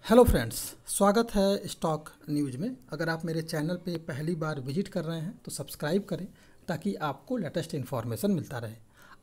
Hello friends, स्वागत है stock news में। अगर आप मेरे चैनल पे पहली बार विजिट कर रहे हैं तो सब्सक्राइब करें ताकि आपको लेटेस्ट इन्फॉर्मेशन मिलता रहे।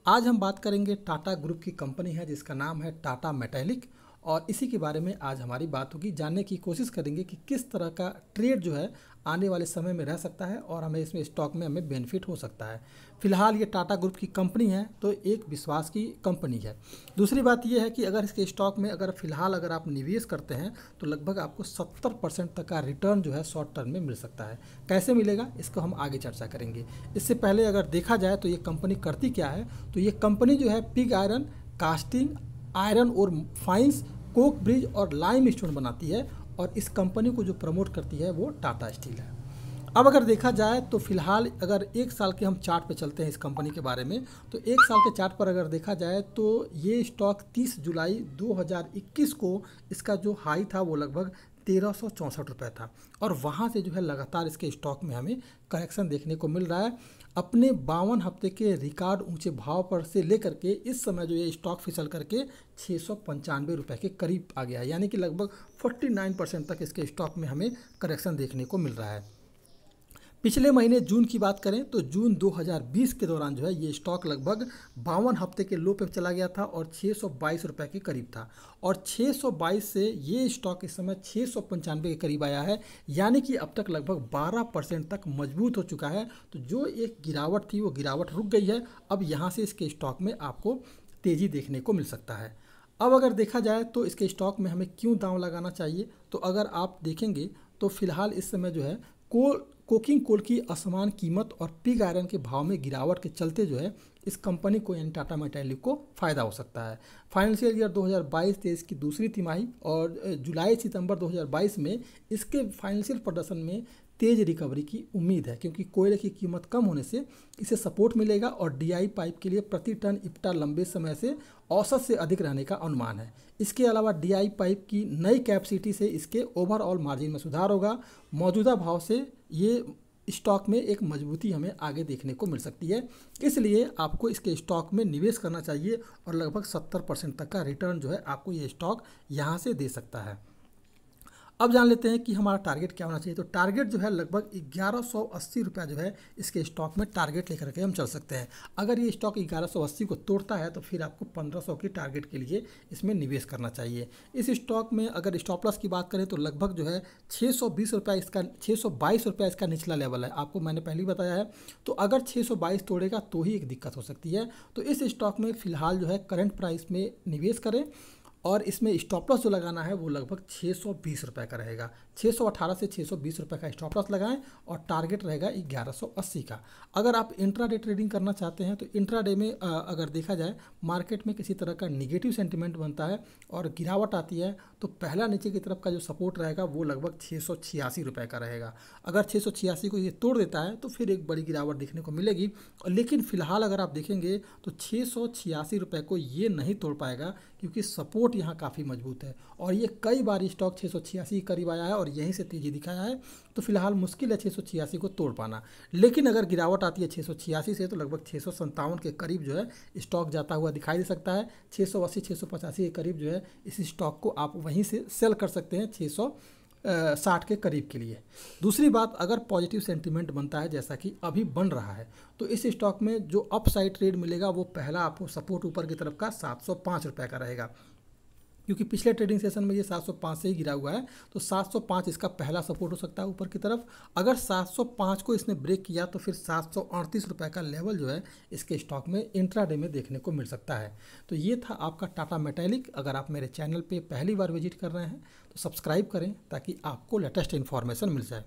आज हम बात करेंगे टाटा ग्रुप की कंपनी है जिसका नाम है टाटा मेटैलिक, और इसी के बारे में आज हमारी बात होगी। जानने की कोशिश करेंगे कि किस तरह का ट्रेड जो है आने वाले समय में रह सकता है और हमें इसमें स्टॉक में हमें बेनिफिट हो सकता है। फिलहाल ये टाटा ग्रुप की कंपनी है तो एक विश्वास की कंपनी है। दूसरी बात यह है कि अगर इसके स्टॉक में अगर आप निवेश करते हैं तो लगभग आपको 70% तक का रिटर्न जो है शॉर्ट टर्म में मिल सकता है। कैसे मिलेगा इसको हम आगे चर्चा करेंगे। इससे पहले अगर देखा जाए तो ये कंपनी करती क्या है, तो ये कंपनी जो है पिग आयरन, कास्टिंग आयरन और फाइंस, कोक ब्रिज और लाइम स्टोन बनाती है, और इस कंपनी को जो प्रमोट करती है वो टाटा स्टील है। अब अगर देखा जाए तो फिलहाल अगर एक साल के हम चार्ट पे चलते हैं इस कंपनी के बारे में, तो एक साल के चार्ट पर अगर देखा जाए तो ये स्टॉक 30 जुलाई 2021 को इसका जो हाई था वो लगभग 1364 रुपये था, और वहाँ से जो है लगातार इसके स्टॉक में हमें करेक्शन देखने को मिल रहा है। अपने 52 हफ्ते के रिकॉर्ड ऊंचे भाव पर से लेकर के इस समय जो ये स्टॉक फिसल करके 695 रुपये के करीब आ गया है, यानी कि लगभग 49% तक इसके स्टॉक में हमें करेक्शन देखने को मिल रहा है। पिछले महीने जून की बात करें तो जून 2020 के दौरान जो है ये स्टॉक लगभग 52 हफ्ते के लो पे चला गया था और 622 रुपये के करीब था, और 622 से ये स्टॉक इस समय 695 के करीब आया है, यानी कि अब तक लगभग 12% तक मजबूत हो चुका है। तो जो एक गिरावट थी वो गिरावट रुक गई है। अब यहाँ से इसके स्टॉक में आपको तेज़ी देखने को मिल सकता है। अब अगर देखा जाए तो इसके स्टॉक में हमें क्यों दांव लगाना चाहिए, तो अगर आप देखेंगे तो फिलहाल इस समय जो है कोकिंग कोल की असमान कीमत और पिग आयरन के भाव में गिरावट के चलते जो है इस कंपनी को यानी टाटा मेटैलिक को फ़ायदा हो सकता है। फाइनेंशियल ईयर 2022-23 की दूसरी तिमाही और जुलाई सितंबर 2022 में इसके फाइनेंशियल प्रदर्शन में तेज़ रिकवरी की उम्मीद है, क्योंकि कोयले की कीमत कम होने से इसे सपोर्ट मिलेगा और डीआई पाइप के लिए प्रति टन इप्टा लंबे समय से औसत से अधिक रहने का अनुमान है। इसके अलावा डीआई पाइप की नई कैपेसिटी से इसके ओवरऑल मार्जिन में सुधार होगा। मौजूदा भाव से ये स्टॉक में एक मजबूती हमें आगे देखने को मिल सकती है, इसलिए आपको इसके स्टॉक में निवेश करना चाहिए और लगभग 70% तक का रिटर्न जो है आपको ये स्टॉक यहाँ से दे सकता है। अब जान लेते हैं कि हमारा टारगेट क्या होना चाहिए। तो टारगेट जो है लगभग 1180 रुपये जो है इसके स्टॉक में टारगेट लेकर के हम चल सकते हैं। अगर ये स्टॉक 1180 को तोड़ता है तो फिर आपको 1500 की टारगेट के लिए इसमें निवेश करना चाहिए। इस स्टॉक में अगर स्टॉप लॉस की बात करें तो लगभग जो है 620 रुपये इसका 622 रुपये इसका निचला लेवल है, आपको मैंने पहले ही बताया है। तो अगर 622 तोड़ेगा तो ही एक दिक्कत हो सकती है। तो इस स्टॉक में फ़िलहाल जो है करंट प्राइस में निवेश करें, और इसमें स्टॉप लॉस जो लगाना है वो लगभग 620 रुपये का रहेगा। 618 से 620 रुपये का स्टॉप लॉस लगाएं और टारगेट रहेगा 1180 का। अगर आप इंट्राडे ट्रेडिंग करना चाहते हैं तो इंट्राडे में अगर देखा जाए मार्केट में किसी तरह का निगेटिव सेंटिमेंट बनता है और गिरावट आती है तो पहला नीचे की तरफ का जो सपोर्ट रहेगा वो लगभग 686 रुपये का रहेगा। अगर 686 को ये तोड़ देता है तो फिर एक बड़ी गिरावट देखने को मिलेगी, लेकिन फिलहाल अगर आप देखेंगे तो 686 रुपये को ये नहीं तोड़ पाएगा, क्योंकि सपोर्ट यहाँ काफ़ी मजबूत है और ये कई बार स्टॉक 686 के करीब आया है और यहीं से तेज़ी दिखाया है। तो फिलहाल मुश्किल है 686 को तोड़ पाना, लेकिन अगर गिरावट आती है 686 से तो लगभग 657 के करीब जो है स्टॉक जाता हुआ दिखाई दे सकता है। 680 685 के करीब जो है इस स्टॉक को आप वहीं से सेल कर सकते हैं 660 के करीब के लिए। दूसरी बात, अगर पॉजिटिव सेंटीमेंट बनता है जैसा कि अभी बन रहा है तो इस स्टॉक में जो अपसाइड ट्रेड मिलेगा वो पहला आपको सपोर्ट ऊपर की तरफ का 705 रुपये का रहेगा, क्योंकि पिछले ट्रेडिंग सेशन में ये 705 से ही गिरा हुआ है। तो 705 इसका पहला सपोर्ट हो सकता है ऊपर की तरफ। अगर 705 को इसने ब्रेक किया तो फिर 738 रुपये का लेवल जो है इसके स्टॉक में इंट्राडे में देखने को मिल सकता है। तो ये था आपका टाटा मेटैलिक। अगर आप मेरे चैनल पे पहली बार विजिट कर रहे हैं तो सब्सक्राइब करें ताकि आपको लेटेस्ट इन्फॉर्मेशन मिल जाए।